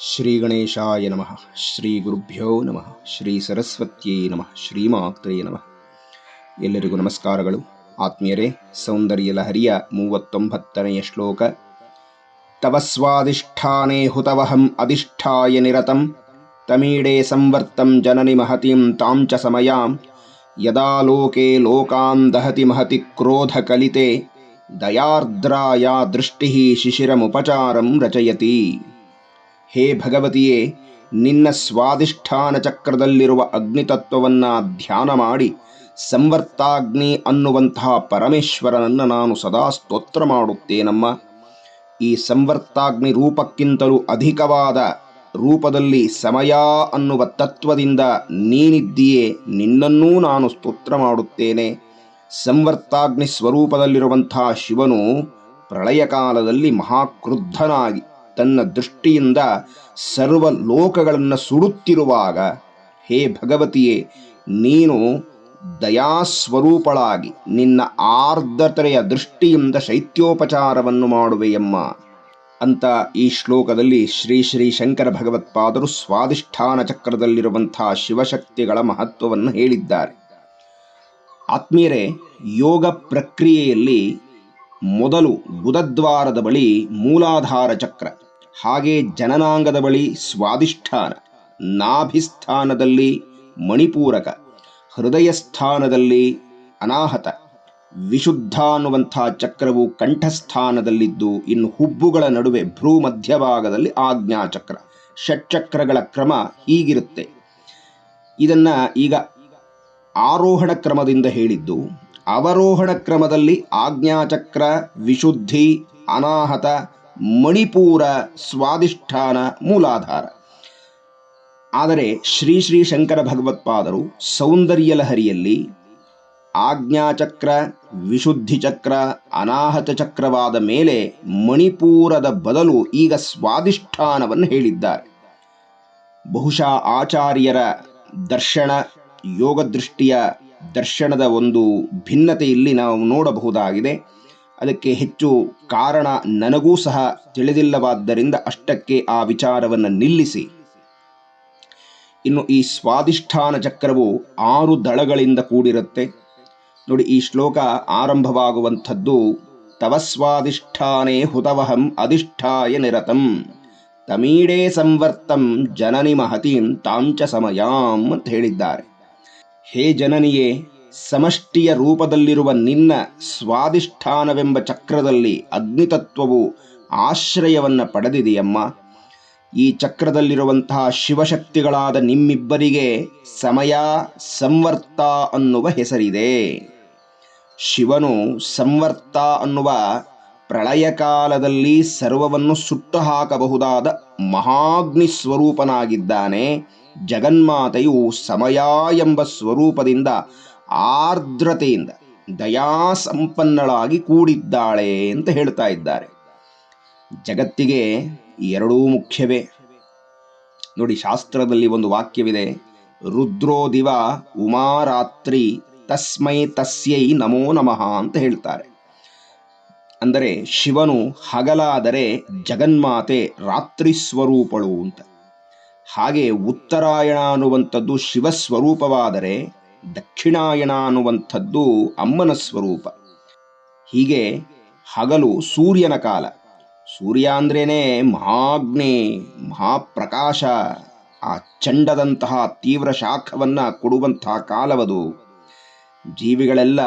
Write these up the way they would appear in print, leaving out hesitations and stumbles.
ಶ್ರೀ ಗಣೇಶಾಯ ನಮಃ. ಶ್ರೀ ಗುರುಭ್ಯೋ ನಮಃ. ಶ್ರೀ ಸರಸ್ವತ್ಯೇ ನಮಃ. ಶ್ರೀಮಾತ್ರೇ ನಮಃ. ಎಲ್ಲರಿಗೂ ನಮಸ್ಕಾರಗಳು. ಆತ್ಮೀಯರೇ, ಸೌಂದರ್ಯ ಲಹರಿಯ 39ನೇ ಶ್ಲೋಕ. ತವ ಸ್ವಾಧಿಷ್ಠಾನೇ ಹುತವಹಂ ಅಧಿಷ್ಠಾಯ ನಿರತಂ ತಮೀಡೇ ಸಂವರ್ತಂ ಜನನಿ ಮಹತಿಂ ತಾಂ ಚ ಸಮಯಾಂ ಯದಾ ಲೋಕೆ ಲೋಕಾನ್ ದಹತಿ ಮಹತಿ ಕ್ರೋಧ ಕಲಿತೆ ದಯಾರ್ದ್ರಾಯ ದೃಷ್ಟಿ ಶಿಶಿರಮುಪಚಾರಂ ರಚಯತಿ. ಹೇ ಭಗವತಿಯೇ, ನಿನ್ನ ಸ್ವಾಧಿಷ್ಠಾನ ಚಕ್ರದಲ್ಲಿರುವ ಅಗ್ನಿತತ್ವವನ್ನು ಧ್ಯಾನ ಮಾಡಿ ಸಂವರ್ತಾಗ್ನಿ ಅನ್ನುವಂತಹ ಪರಮೇಶ್ವರನನ್ನು ನಾನು ಸದಾ ಸ್ತೋತ್ರ ಮಾಡುತ್ತೇನಮ್ಮ. ಈ ಸಂವರ್ತಾಗ್ನಿ ರೂಪಕ್ಕಿಂತಲೂ ಅಧಿಕವಾದ ರೂಪದಲ್ಲಿ ಸಮಯ ಅನ್ನುವ ತತ್ವದಿಂದ ನೀನಿದ್ದೀಯೇ, ನಿನ್ನನ್ನೂ ನಾನು ಸ್ತೋತ್ರ ಮಾಡುತ್ತೇನೆ. ಸಂವರ್ತಾಗ್ನಿ ಸ್ವರೂಪದಲ್ಲಿರುವಂತಹ ಶಿವನು ಪ್ರಳಯ ಕಾಲದಲ್ಲಿ ಮಹಾಕ್ರುದ್ಧನಾಗಿ ತನ್ನ ದೃಷ್ಟಿಯಿಂದ ಸರ್ವ ಲೋಕಗಳನ್ನು ಸುಡುತ್ತಿರುವಾಗ, ಹೇ ಭಗವತಿಯೇ, ನೀನು ದಯಾಸ್ವರೂಪಳಾಗಿ ನಿನ್ನ ಆರ್ದ್ರತೆಯ ದೃಷ್ಟಿಯಿಂದ ಶೈತ್ಯೋಪಚಾರವನ್ನು ಮಾಡುವೆಯಮ್ಮ ಅಂತ ಈ ಶ್ಲೋಕದಲ್ಲಿ ಶ್ರೀ ಶ್ರೀ ಶಂಕರ ಭಗವತ್ಪಾದರು ಸ್ವಾಧಿಷ್ಠಾನ ಚಕ್ರದಲ್ಲಿರುವಂತಹ ಶಿವಶಕ್ತಿಗಳ ಮಹತ್ವವನ್ನು ಹೇಳಿದ್ದಾರೆ. ಆತ್ಮೀಯರೇ, ಯೋಗ ಪ್ರಕ್ರಿಯೆಯಲ್ಲಿ ಮೊದಲು ಗುದದ್ವಾರದ ಬಳಿ ಮೂಲಾಧಾರ ಚಕ್ರ, ಹಾಗೆ ಜನನಾಂಗದ ಬಳಿ ಸ್ವಾಧಿಷ್ಠಾನ, ನಾಭಿಸ್ಥಾನದಲ್ಲಿ ಮಣಿಪೂರಕ, ಹೃದಯ ಸ್ಥಾನದಲ್ಲಿ ಅನಾಹತ, ವಿಶುದ್ಧ ಅನ್ನುವಂಥ ಚಕ್ರವು ಕಂಠಸ್ಥಾನದಲ್ಲಿದ್ದು, ಇನ್ನು ಹುಬ್ಬುಗಳ ನಡುವೆ ಭ್ರೂ ಮಧ್ಯಭಾಗದಲ್ಲಿ ಆಜ್ಞಾಚಕ್ರ. ಷಟ್ಚಕ್ರಗಳ ಕ್ರಮ ಹೀಗಿರುತ್ತೆ. ಇದನ್ನು ಈಗ ಆರೋಹಣ ಕ್ರಮದಿಂದ ಹೇಳಿದ್ದು. ಅವರೋಹಣ ಕ್ರಮದಲ್ಲಿ ಆಜ್ಞಾಚಕ್ರ, ವಿಶುದ್ಧಿ, ಅನಾಹತ, ಮಣಿಪೂರ, ಸ್ವಾಧಿಷ್ಠಾನ, ಮೂಲಾಧಾರ. ಆದರೆ ಶ್ರೀ ಶ್ರೀ ಶಂಕರ ಭಗವತ್ಪಾದರು ಸೌಂದರ್ಯ ಲಹರಿಯಲ್ಲಿ ಆಜ್ಞಾಚಕ್ರ, ವಿಶುದ್ಧಿ ಚಕ್ರ, ಅನಾಹತ ಚಕ್ರವಾದ ಮೇಲೆ ಮಣಿಪೂರದ ಬದಲು ಈಗ ಸ್ವಾಧಿಷ್ಠಾನವನ್ನು ಹೇಳಿದ್ದಾರೆ. ಬಹುಶಃ ಆಚಾರ್ಯರ ದರ್ಶನ, ಯೋಗದೃಷ್ಟಿಯ ದರ್ಶನದ ಒಂದು ಭಿನ್ನತೆ ಇಲ್ಲಿ ನಾವು ನೋಡಬಹುದಾಗಿದೆ. ಅದಕ್ಕೆ ಹೆಚ್ಚು ಕಾರಣ ನನಗೂ ಸಹ ತಿಳಿದಿಲ್ಲವಾದ್ದರಿಂದ ಅಷ್ಟಕ್ಕೆ ಆ ವಿಚಾರವನ್ನು ನಿಲ್ಲಿಸಿ, ಇನ್ನು ಈ ಸ್ವಾಧಿಷ್ಠಾನ ಚಕ್ರವು 6 ದಳಗಳಿಂದ ಕೂಡಿರುತ್ತೆ. ನೋಡಿ, ಈ ಶ್ಲೋಕ ಆರಂಭವಾಗುವಂಥದ್ದು ತವ ಸ್ವಾಧಿಷ್ಠಾನೇ ಹುತವಹಂ ಅಧಿಷ್ಠಾಯ ನಿರತಂ ತಮೀಡೇ ಸಂವರ್ತಂ ಜನನಿ ಮಹತೀಂ ತಾಂಚ ಸಮಯಾಂ ಅಂತ ಹೇಳಿದ್ದಾರೆ. ಹೇ ಜನನಿಯೇ, ಸಮಷ್ಟಿಯ ರೂಪದಲ್ಲಿರುವ ನಿನ್ನ ಸ್ವಾಧಿಷ್ಠಾನವೆಂಬ ಚಕ್ರದಲ್ಲಿ ಅಗ್ನಿತತ್ವವು ಆಶ್ರಯವನ್ನು ಪಡೆದಿದೆಯಮ್ಮ. ಈ ಚಕ್ರದಲ್ಲಿರುವಂತಹ ಶಿವಶಕ್ತಿಗಳಾದ ನಿಮ್ಮಿಬ್ಬರಿಗೆ ಸಮಯ, ಸಂವರ್ತ ಅನ್ನುವ ಹೆಸರಿದೆ. ಶಿವನು ಸಂವರ್ತ ಅನ್ನುವ ಪ್ರಳಯ ಕಾಲದಲ್ಲಿ ಸರ್ವವನ್ನು ಸುಟ್ಟು ಹಾಕಬಹುದಾದ ಮಹಾಗ್ನಿ ಸ್ವರೂಪನಾಗಿದ್ದಾನೆ. ಜಗನ್ಮಾತೆಯು ಸಮಯ ಎಂಬ ಸ್ವರೂಪದಿಂದ ಆರ್ದ್ರತೆಯಿಂದ ದಯಾಸಂಪನ್ನಳಾಗಿ ಕೂಡಿದ್ದಾಳೆ ಅಂತ ಹೇಳ್ತಾ ಇದ್ದಾರೆ. ಜಗತ್ತಿಗೆ ಎರಡೂ ಮುಖ್ಯವೇ. ನೋಡಿ, ಶಾಸ್ತ್ರದಲ್ಲಿ ಒಂದು ವಾಕ್ಯವಿದೆ, ರುದ್ರೋ ದಿವ ಉಮಾರಾತ್ರಿ ತಸ್ಮೈ ತಸ್ಯೈ ನಮೋ ನಮಃ ಅಂತ ಹೇಳ್ತಾರೆ. ಅಂದರೆ ಶಿವನು ಹಗಲಾದರೆ ಜಗನ್ಮಾತೆ ರಾತ್ರಿ ಸ್ವರೂಪಳು ಅಂತ. ಹಾಗೆ ಉತ್ತರಾಯಣ ಅನ್ನುವಂಥದ್ದು ಶಿವಸ್ವರೂಪವಾದರೆ ದಕ್ಷಿಣಾಯಣ ಅನ್ನುವಂಥದ್ದು ಅಮ್ಮನ ಸ್ವರೂಪ. ಹೀಗೆ ಹಗಲು ಸೂರ್ಯನ ಕಾಲ. ಸೂರ್ಯ ಅಂದ್ರೇನೆ ಮಹಾಗ್ನಿ, ಮಹಾಪ್ರಕಾಶ, ಆ ಚಂಡದಂತಹ ತೀವ್ರ ಶಾಖವನ್ನು ಕೊಡುವಂತಹ ಕಾಲವದು. ಜೀವಿಗಳೆಲ್ಲ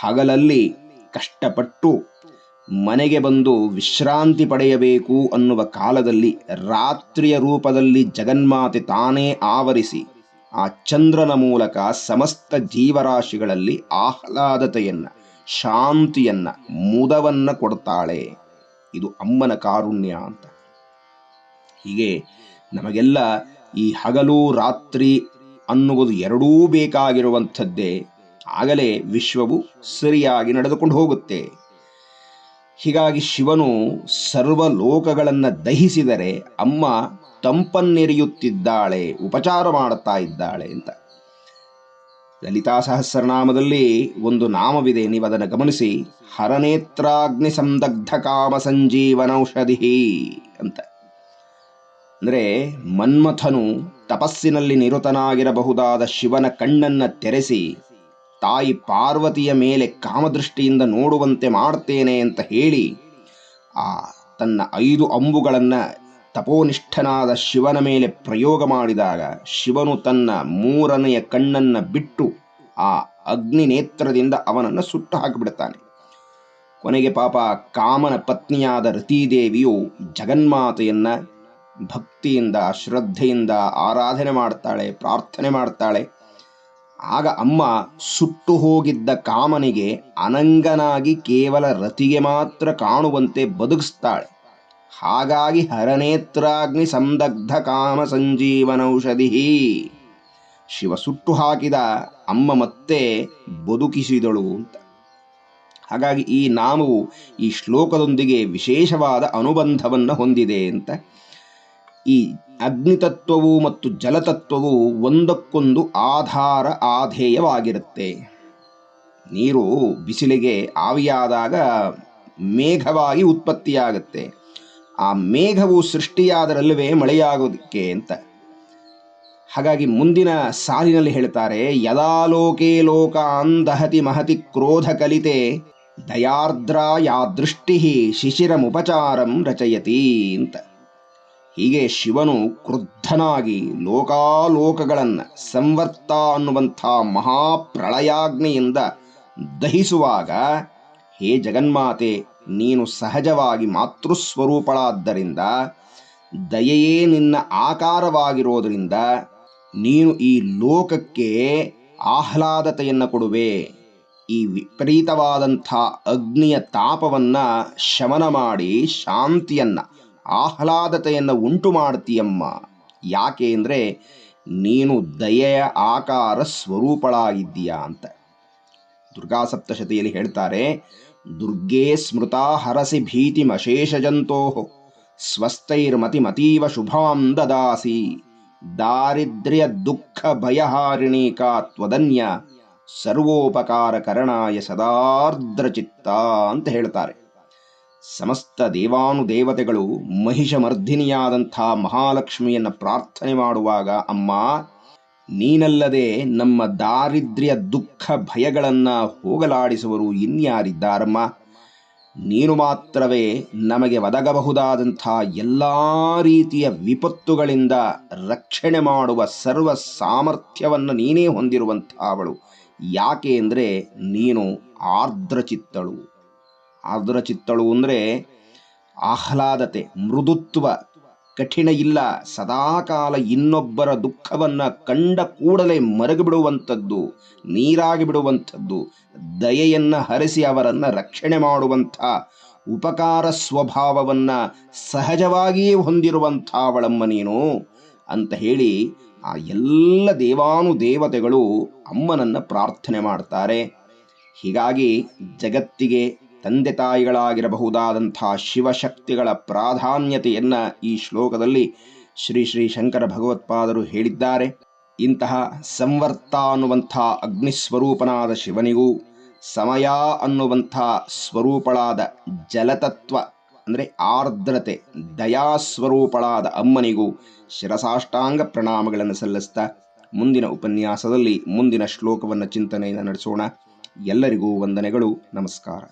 ಹಗಲಲ್ಲಿ ಕಷ್ಟಪಟ್ಟು ಮನೆಗೆ ಬಂದು ವಿಶ್ರಾಂತಿ ಪಡೆಯಬೇಕು ಅನ್ನುವ ಕಾಲದಲ್ಲಿ ರಾತ್ರಿಯ ರೂಪದಲ್ಲಿ ಜಗನ್ಮಾತೆ ತಾನೇ ಆವರಿಸಿ ಆ ಚಂದ್ರನ ಮೂಲಕ ಸಮಸ್ತ ಜೀವರಾಶಿಗಳಲ್ಲಿ ಆಹ್ಲಾದತೆಯನ್ನು, ಶಾಂತಿಯನ್ನು, ಮುದವನ್ನು ಕೊಡ್ತಾಳೆ. ಇದು ಅಮ್ಮನ ಕಾರುಣ್ಯ ಅಂತ. ಹೀಗೆ ನಮಗೆಲ್ಲ ಈ ಹಗಲು ರಾತ್ರಿ ಅನ್ನುವುದು ಎರಡೂ ಬೇಕಾಗಿರುವಂಥದ್ದೇ. ಆಗಲೇ ವಿಶ್ವವು ಸರಿಯಾಗಿ ನಡೆದುಕೊಂಡು ಹೋಗುತ್ತೆ. ಹೀಗಾಗಿ ಶಿವನು ಸರ್ವ ಲೋಕಗಳನ್ನು ದಹಿಸಿದರೆ ಅಮ್ಮ ತಂಪನ್ನೆರೆಯುತ್ತಿದ್ದಾಳೆ, ಉಪಚಾರ ಮಾಡುತ್ತಾ ಇದ್ದಾಳೆ ಅಂತ. ಲಲಿತಾ ಸಹಸ್ರನಾಮದಲ್ಲಿ ಒಂದು ನಾಮವಿದೆ, ನೀವು ಅದನ್ನು ಗಮನಿಸಿ. ಹರನೇತ್ರಾಗ್ನಿ ಸಂದಗ್ಧ ಕಾಮ ಸಂಜೀವನೌಷಧಿ ಅಂತ. ಅಂದರೆ ಮನ್ಮಥನು ತಪಸ್ಸಿನಲ್ಲಿ ನಿರತನಾಗಿರಬಹುದಾದ ಶಿವನ ಕಣ್ಣನ್ನು ತೆರೆಸಿ ತಾಯಿ ಪಾರ್ವತಿಯ ಮೇಲೆ ಕಾಮದೃಷ್ಟಿಯಿಂದ ನೋಡುವಂತೆ ಮಾಡ್ತೇನೆ ಅಂತ ಹೇಳಿ ಆ ತನ್ನ 5 ಅಂಬುಗಳನ್ನು ತಪೋನಿಷ್ಠನಾದ ಶಿವನ ಮೇಲೆ ಪ್ರಯೋಗ ಮಾಡಿದಾಗ ಶಿವನು ತನ್ನ 3ನೆಯ ಕಣ್ಣನ್ನು ಬಿಟ್ಟು ಆ ಅಗ್ನಿ ನೇತ್ರದಿಂದ ಅವನನ್ನು ಸುಟ್ಟು ಹಾಕಿಬಿಡ್ತಾನೆ. ಕೊನೆಗೆ ಪಾಪ ಕಾಮನ ಪತ್ನಿಯಾದ ರತೀದೇವಿಯು ಜಗನ್ಮಾತೆಯನ್ನ ಭಕ್ತಿಯಿಂದ ಶ್ರದ್ಧೆಯಿಂದ ಆರಾಧನೆ ಮಾಡ್ತಾಳೆ, ಪ್ರಾರ್ಥನೆ ಮಾಡ್ತಾಳೆ. ಆಗ ಅಮ್ಮ ಸುಟ್ಟು ಹೋಗಿದ್ದ ಕಾಮನಿಗೆ ಅನಂಗನಾಗಿ ಕೇವಲ ರತಿಗೆ ಮಾತ್ರ ಕಾಣುವಂತೆ ಬದುಕಿಸ್ತಾಳೆ. ಹಾಗಾಗಿ ಹರನೇತ್ರಾಗ್ನಿ ಸಂದಗ್ಧ ಕಾಮ ಸಂಜೀವನೌಷಧಿ, ಶಿವ ಸುಟ್ಟು ಹಾಕಿದ ಅಮ್ಮ ಮತ್ತೆ ಬದುಕಿಸಿದಳು ಅಂತ. ಹಾಗಾಗಿ ಈ ನಾಮವು ಈ ಶ್ಲೋಕದೊಂದಿಗೆ ವಿಶೇಷವಾದ ಅನುಬಂಧವನ್ನು ಹೊಂದಿದೆ ಅಂತ. ಈ ಅಗ್ನಿತತ್ವವು ಮತ್ತು ಜಲತತ್ವವು ಒಂದಕ್ಕೊಂದು ಆಧಾರ ಆಧೇಯವಾಗಿರುತ್ತೆ. ನೀರು ಬಿಸಿಲಿಗೆ ಆವಿಯಾದಾಗ ಮೇಘವಾಗಿ ಉತ್ಪತ್ತಿಯಾಗುತ್ತೆ. ಆ ಮೇಘವು ಸೃಷ್ಟಿಯಾದರಲ್ಲವೇ ಮಳೆಯಾಗೋದಕ್ಕೆ ಅಂತ. ಹಾಗಾಗಿ ಮುಂದಿನ ಸಾಲಿನಲ್ಲಿ ಹೇಳ್ತಾರೆ, ಯದಾ ಲೋಕೆ ಲೋಕಾನ್ ದಹತಿ ಮಹತಿ ಕ್ರೋಧ ಕಲಿತೆ ದಯಾರ್ದ್ರ ಯಾ ದೃಷ್ಟಿ ಶಿಶಿರಮುಪಚಾರಂ ರಚಯತಿ ಅಂತ. ಹೀಗೆ ಶಿವನು ಕ್ರುದ್ಧನಾಗಿ ಲೋಕಾಲೋಕಗಳನ್ನು ಸಂವರ್ತ ಅನ್ನುವಂಥ ಮಹಾಪ್ರಳಯಾಗ್ನಿಯಿಂದ ದಹಿಸುವಾಗ, ಹೇ ಜಗನ್ಮಾತೆ, ನೀನು ಸಹಜವಾಗಿ ಮಾತೃಸ್ವರೂಪಳಾದ್ದರಿಂದ, ದಯೆಯೇ ನಿನ್ನ ಆಕಾರವಾಗಿರೋದರಿಂದ ನೀನು ಈ ಲೋಕಕ್ಕೆ ಆಹ್ಲಾದತೆಯನ್ನು ಕೊಡುವೆ. ಈ ವಿಪರೀತವಾದಂಥ ಅಗ್ನಿಯ ತಾಪವನ್ನು ಶಮನ ಮಾಡಿ ಶಾಂತಿಯನ್ನು, ಆಹ್ಲಾದತೆಯನ್ನು ಉಂಟು ಮಾಡ್ತೀಯಮ್ಮ. ಯಾಕೆ ಅಂದರೆ ನೀನು ದಯೆಯ ಆಕಾರ ಸ್ವರೂಪಳಾಗಿದ್ದೀಯಾ ಅಂತ. ದುರ್ಗಾ ಸಪ್ತಶತಿಯಲ್ಲಿ ಹೇಳ್ತಾರೆ, ದುರ್ಗೇ ಸ್ಮೃತಾ ಹರಸಿ ಭೀತಿಮಶೇಷಜಂತೋ ಸ್ವಸ್ಥೈರ್ಮತಿಮತೀವ ಶುಭಾಂ ದದಾಸಿ ದಾರಿದ್ರ್ಯ ದುಃಖ ಭಯಹಾರಿಣೀಕಾ ತ್ವದನ್ಯ ಸರ್ವೋಪಕಾರ ಕರಣಾಯ ಸದಾರ್ದ್ರಚಿತ್ತ ಅಂತ ಹೇಳ್ತಾರೆ. ಸಮಸ್ತ ದೇವಾನುದೇವತೆಗಳು ಮಹಿಷಮರ್ಧಿನಿಯಾದಂಥ ಮಹಾಲಕ್ಷ್ಮಿಯನ್ನು ಪ್ರಾರ್ಥನೆ ಮಾಡುವಾಗ, ಅಮ್ಮ ನೀನಲ್ಲದೆ ನಮ್ಮ ದಾರಿದ್ರ್ಯ ದುಃಖ ಭಯಗಳನ್ನು ಹೋಗಲಾಡಿಸುವರು ಇನ್ಯಾರಿದ್ದಾರಮ್ಮ? ನೀನು ಮಾತ್ರವೇ ನಮಗೆ ಒದಗಬಹುದಾದಂಥ ಎಲ್ಲ ರೀತಿಯ ವಿಪತ್ತುಗಳಿಂದ ರಕ್ಷಣೆ ಮಾಡುವ ಸರ್ವ ಸಾಮರ್ಥ್ಯವನ್ನು ನೀನೇ ಹೊಂದಿರುವಂಥವಳು. ಯಾಕೆ ಅಂದರೆ ನೀನು ಆರ್ದ್ರಚಿತ್ತಳು. ಆರ್ದ್ರಚಿತ್ತಳು ಅಂದರೆ ಆಹ್ಲಾದತೆ, ಮೃದುತ್ವ, ಕಠಿಣ ಇಲ್ಲ, ಸದಾಕಾಲ ಇನ್ನೊಬ್ಬರ ದುಃಖವನ್ನು ಕಂಡ ಕೂಡಲೇ ಮರಗಿಬಿಡುವಂಥದ್ದು, ನೀರಾಗಿ ಬಿಡುವಂಥದ್ದು, ದಯೆಯನ್ನು ಹರಿಸಿ ಅವರನ್ನು ರಕ್ಷಣೆ ಮಾಡುವಂಥ ಉಪಕಾರ ಸ್ವಭಾವವನ್ನು ಸಹಜವಾಗಿಯೇ ಹೊಂದಿರುವಂಥವಳಮ್ಮ ನೀನು ಅಂತ ಹೇಳಿ ಆ ಎಲ್ಲ ದೇವಾನುದೇವತೆಗಳು ಅಮ್ಮನನ್ನು ಪ್ರಾರ್ಥನೆ ಮಾಡ್ತಾರೆ. ಹೀಗಾಗಿ ಜಗತ್ತಿಗೆ ತಂದೆ ತಾಯಿಗಳಾಗಿರಬಹುದಾದಂಥ ಶಿವಶಕ್ತಿಗಳ ಪ್ರಾಧಾನ್ಯತೆಯನ್ನು ಈ ಶ್ಲೋಕದಲ್ಲಿ ಶ್ರೀ ಶ್ರೀ ಶಂಕರ ಭಗವತ್ಪಾದರು ಹೇಳಿದ್ದಾರೆ. ಇಂತಹ ಸಂವರ್ತ ಅನ್ನುವಂಥ ಅಗ್ನಿಸ್ವರೂಪನಾದ ಶಿವನಿಗೂ, ಸಮಯ ಅನ್ನುವಂಥ ಸ್ವರೂಪಳಾದ ಜಲತತ್ವ ಅಂದರೆ ಆರ್ದ್ರತೆ, ದಯಾಸ್ವರೂಪಳಾದ ಅಮ್ಮನಿಗೂ ಶಿರಸಾಷ್ಟಾಂಗ ಪ್ರಣಾಮಗಳನ್ನು ಸಲ್ಲಿಸ್ತಾ ಮುಂದಿನ ಉಪನ್ಯಾಸದಲ್ಲಿ ಮುಂದಿನ ಶ್ಲೋಕವನ್ನು ಚಿಂತನೆಯನ್ನು ನಡೆಸೋಣ. ಎಲ್ಲರಿಗೂ ವಂದನೆಗಳು, ನಮಸ್ಕಾರ.